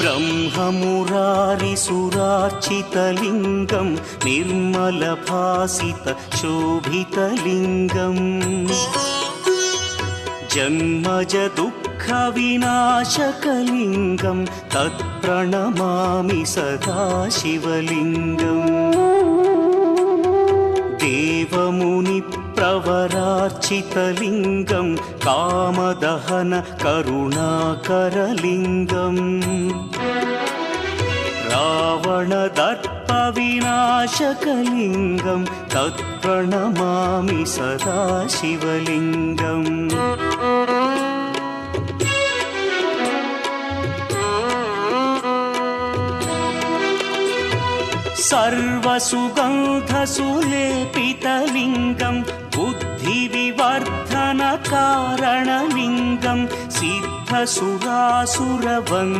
ब्रह्ममुरारिसुरार्चितलिङ्गं निर्मलभासितशोभितलिङ्गम् जन्मजदुःखविनाशकलिङ्गं तत्प्रणमामि सदा शिवलिङ्गम् देवमुनिप्रवरार्चितलिङ्गं कामदहन करुणाकरलिङ्गम् रावणदर्पविनाशकलिङ्गं तत्प्रणमामि सदा शिवलिङ्गम् सर्वसुगन्धसुलेपितलिङ्गं बुद्धिविवर्धनकारणलिङ्गं सिद्धसुरासुरवन्द्यलिङ्गम्